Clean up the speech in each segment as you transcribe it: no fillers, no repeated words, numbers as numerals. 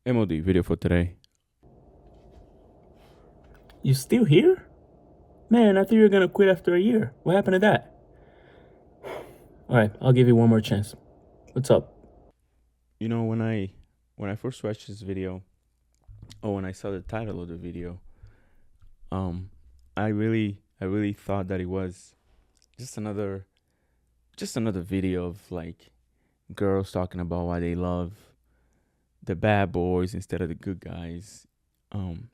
MOD video for today. You still here? Man, I thought you were gonna quit after a year. What happened to that? Alright, I'll give you one more chance. What's up? You know, when I first watched this video, or when I saw the title of the video, um, I really thought that it was just another just another video of like girls talking about why they love the bad boys instead of the good guys. Um,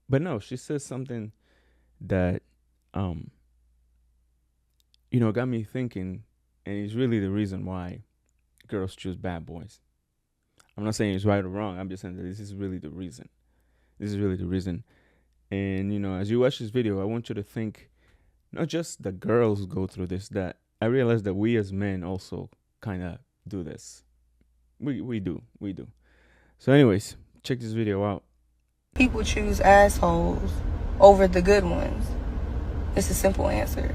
but no, she says something that um, got me thinking, and it's really the reason why girls choose bad boys. I'm not saying it's right or wrong. I'm just saying that this is really the reason. This is really the reason. And as you watch this video, I want you to think not just the girls go through this. That I realize that we as men also kind of do this. We do. So, anyways, check this video out. People choose assholes over the good ones. It's a simple answer.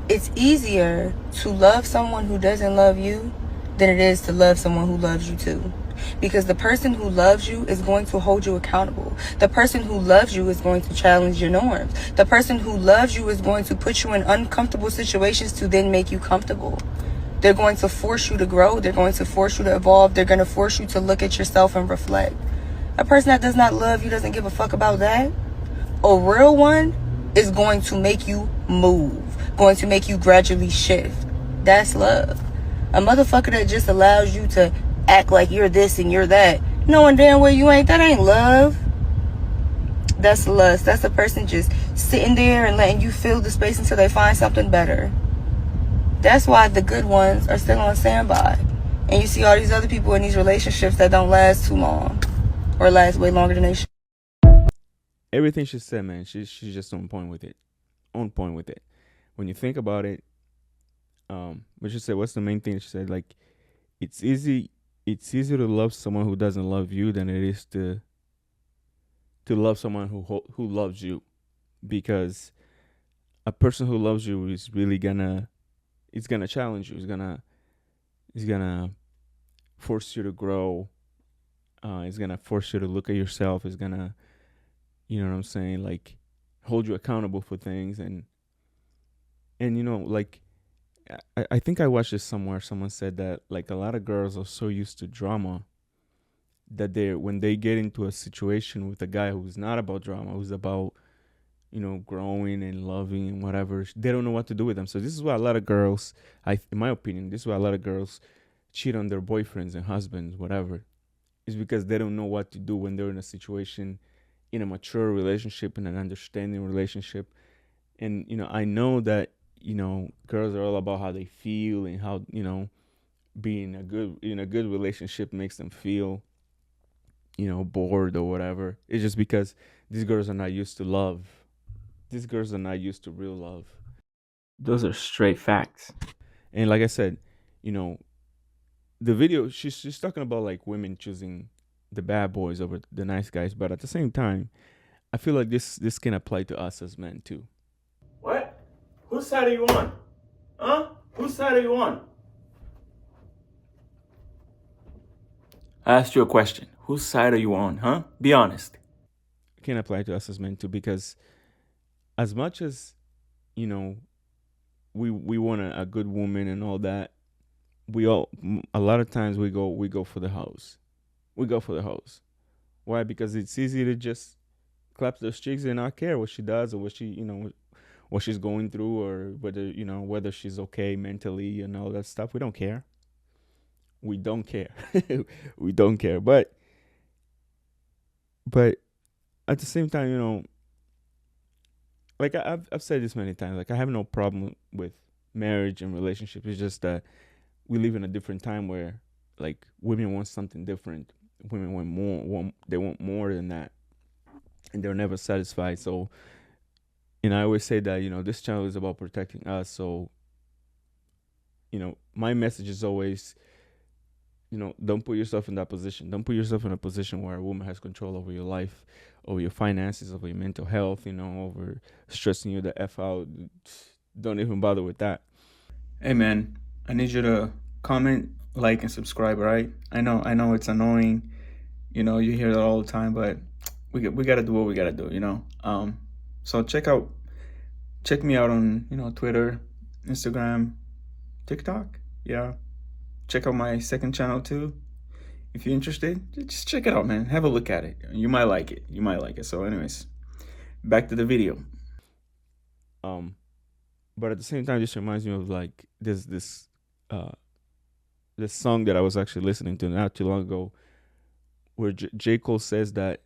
It's easier to love someone who doesn't love you than it is to love someone who loves you too. Because the person who loves you is going to hold you accountable. The person who loves you is going to challenge your norms. The person who loves you is going to put you in uncomfortable situations to then make you comfortable. They're going to force you to grow. They're going to force you to evolve. They're going to force you to look at yourself and reflect. A person that does not love you doesn't give a fuck about that. A real one is going to make you move, going to make you gradually shift. That's love. A motherfucker that just allows you to act like you're this and you're that, knowing damn well you ain't, that ain't love. That's lust. That's a person just sitting there and letting you fill the space until they find something better. That's why the good ones are still on standby. And you see all these other people in these relationships that don't last too long, or last way longer than they should. Everything she said, man, she's just on point with it. On point with it. When you think about it, what she said, what's the main thing she said? Like, it's easier to love someone who doesn't love you than it is to love someone who loves you, because a person who loves you is really gonna challenge you. It's gonna force you to grow. It's gonna force you to look at yourself. It's gonna, you know what I'm saying, like hold you accountable for things. And like I think I watched this somewhere. Someone said that like a lot of girls are so used to drama that when they get into a situation with a guy who's not about drama, who's about growing and loving and whatever, they don't know what to do with them. So this is why a lot of girls, in my opinion, this is why a lot of girls cheat on their boyfriends and husbands, whatever, is because they don't know what to do when they're in a situation, in a mature relationship, in an understanding relationship. And I know that girls are all about how they feel and how being in a good relationship makes them feel bored or whatever. It's just because these girls are not used to love. These girls are not used to real love. Those are straight facts. And like I said, the video, she's talking about like women choosing the bad boys over the nice guys, but at the same time, I feel like this can apply to us as men too. What? Whose side are you on? Huh? Whose side are you on? I asked you a question. Whose side are you on, huh? Be honest. It can apply to us as men too, because as much as you know we want a good woman and all that, a lot of times we go for the house. We go for the house. Why? Because it's easy to just clap those cheeks and not care what she does, or what she's going through, or whether she's okay mentally and all that stuff. We don't care. We don't care. We don't care. But at the same time, like I've said this many times. Like, I have no problem with marriage and relationships. It's just that we live in a different time where like women want something different. Women want more. They want more than that, and they're never satisfied. So, I always say that this channel is about protecting us. So, my message is always, don't put yourself in that position. Don't put yourself in a position where a woman has control over your life, over your finances, over your mental health, over stressing you the F out. Don't even bother with that. Hey man, I need you to comment, like, and subscribe, alright? I know it's annoying. You know, you hear that all the time, but we got to do what we got to do, you know. So check me out on, you know, Twitter, Instagram, TikTok. Yeah. Check out my second channel too. If you're interested, just check it out, man. Have a look at it. You might like it. You might like it. So anyways, back to the video. Um but at the same time, this reminds me of like uh this song that I was actually listening to not too long ago, where J. Cole says that,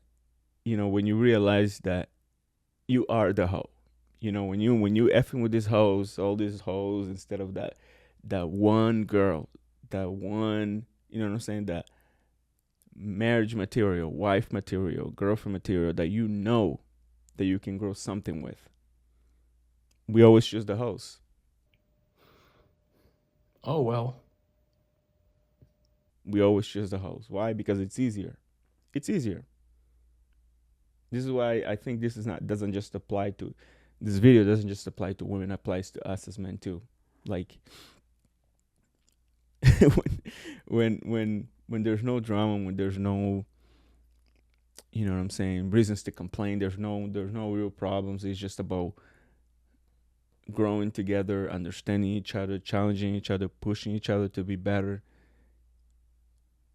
you know, when you realize that you are the hoe, you know, when you effing with these hoes, all these hoes, instead of that one girl, that one, you know what I'm saying, that marriage material, wife material, girlfriend material that you know that you can grow something with. We always choose the hoes. Oh, well. We always choose the hoes. Why? Because it's easier. It's easier. This is why I think this is not doesn't just apply to this video doesn't just apply to women, it applies to us as men too. Like when there's no drama, when there's no, you know what I'm saying, reasons to complain, there's no real problems. It's just about growing together, understanding each other, challenging each other, pushing each other to be better.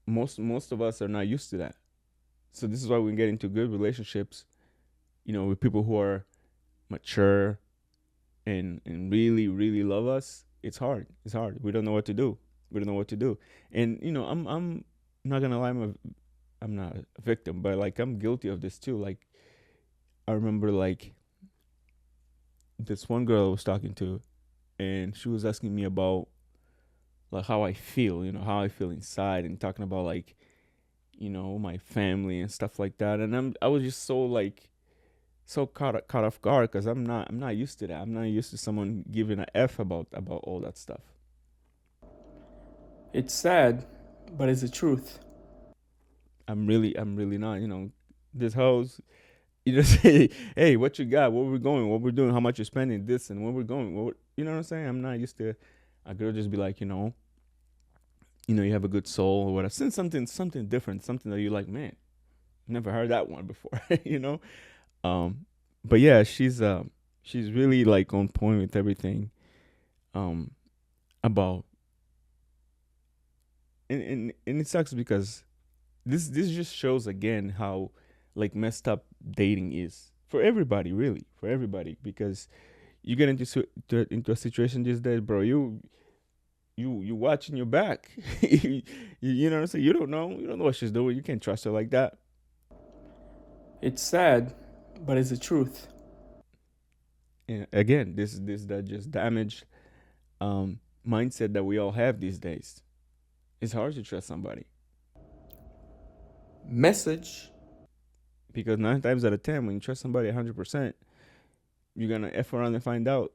Most of us are not used to that. So this is why we get into good relationships, you know, with people who are mature and really really love us. It's hard. It's hard. We don't know what to do. We don't know what to do. And you know, I'm not gonna lie, I'm not a victim, but like I'm guilty of this too. Like I remember like this one girl I was talking to, and she was asking me about like how I feel, you know, how I feel inside, and talking about like, you know, my family and stuff like that. And I was just so like so caught off guard because I'm not used to that. I'm not used to someone giving a f about all that stuff. It's sad, but it's the truth. I'm really not. You know, this house. You just say, hey, what you got? Where we're going? What we're doing? How much you're spending? This and where we're going? You know what I'm saying? I'm not used to a girl just be like, you know, you have a good soul or whatever. Send something different, something that you like. Man, never heard that one before. you know. But yeah, she's really like on point with everything. Um, about and it sucks because this just shows again how like messed up dating is for everybody, really, for everybody. Because you get into a situation these days, bro. You watching your back. You know what I'm saying. You don't know what she's doing. You can't trust her like that. It's sad, but it's the truth. And again, this that just damaged mindset that we all have these days. It's hard to trust somebody Message. because 9 times out of 10, when you trust somebody 100%, you're gonna f around and find out,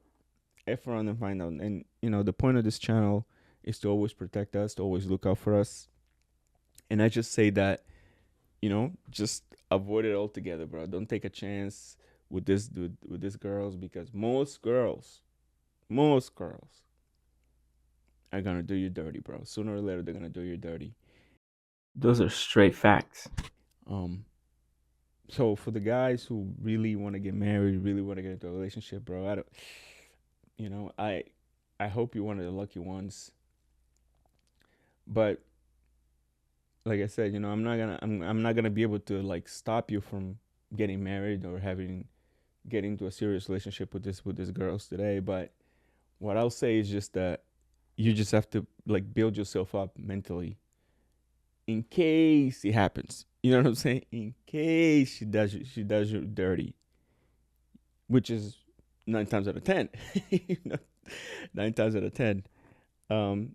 f around and find out. And you know the point of this channel is to always protect us, to always look out for us. And I just say that, you know, just avoid it altogether, bro. Don't take a chance with this dude, with these girls, because most girls are gonna do you dirty, bro. Sooner or later, they're gonna do you dirty. Those are straight facts. Um, so for the guys who really want to get married, really want to get into a relationship, bro, I don't, you know, I hope you're one of the lucky ones. But like I said, you know, I'm not gonna be able to like stop you from getting married or getting into a serious relationship with this girls today. But what I'll say is just that you just have to like build yourself up mentally in case it happens. You know what I'm saying? In case she does you dirty, which is 9 times out of 10. You know, 9 times out of 10.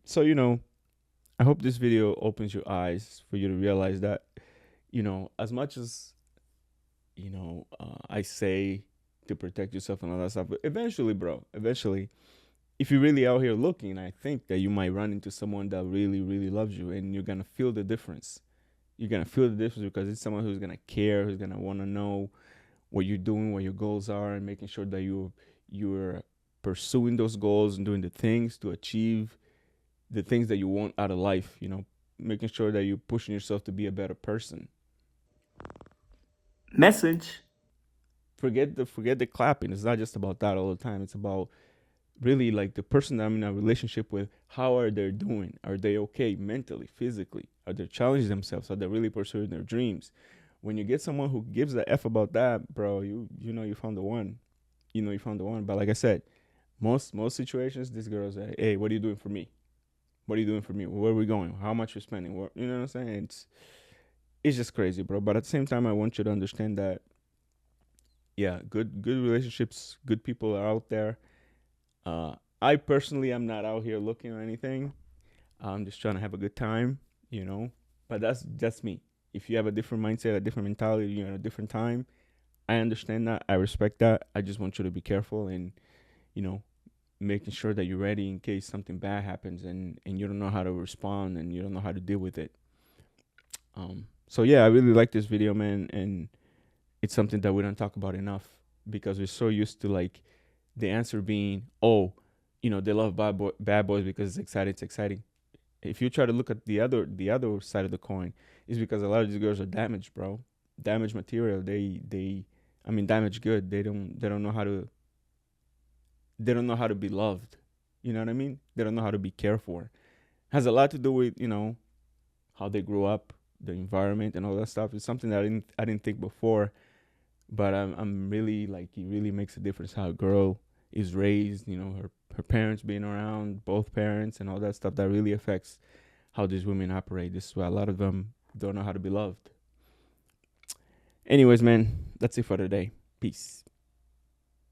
So you know, I hope this video opens your eyes for you to realize that, you know, as much as I say to protect yourself and all that stuff, but eventually, bro, eventually, if you're really out here looking, I think that you might run into someone that really, really loves you, and you're gonna feel the difference. You're gonna feel the difference because it's someone who's gonna care, who's gonna want to know what you're doing, what your goals are, and making sure that you're pursuing those goals and doing the things to achieve the things that you want out of life. You know, making sure that you're pushing yourself to be a better person. Message. Forget the clapping. It's not just about that all the time. It's about really like the person that I'm in a relationship with. How are they doing? Are they okay mentally, physically? Are they challenging themselves? Are they really pursuing their dreams? When you get someone who gives a f about that, bro, you know you found the one. You know you found the one. But like I said, most situations, this girl's like, hey, what are you doing for me? What are you doing for me? Where are we going? How much we're spending? What, you know what I'm saying? It's just crazy, bro. But at the same time, I want you to understand that, yeah, good relationships, good people are out there. Uh, I personally am not out here looking or anything. I'm just trying to have a good time, you know. But that's me. If you have a different mindset, a different mentality, you're in a different time. I understand that. I respect that. I just want you to be careful and, you know, making sure that you're ready in case something bad happens and you don't know how to respond and you don't know how to deal with it. So yeah, I really like this video, man, and it's something that we don't talk about enough because we're so used to like the answer being, oh, you know, they love bad boys because it's exciting. It's exciting. If you try to look at the other side of the coin, is because a lot of these girls are damaged, bro. Damaged material. I mean, damaged good. They don't know how to. They don't know how to be loved. You know what I mean? They don't know how to be cared for. Has a lot to do with, you know, how they grew up, the environment, and all that stuff. It's something that I didn't think before, but I'm really like it really makes a difference how a girl is raised. You know, her parents being around, both parents, and all that stuff. That really affects how these women operate. This is why a lot of them don't know how to be loved. Anyways, man, that's it for today. Peace.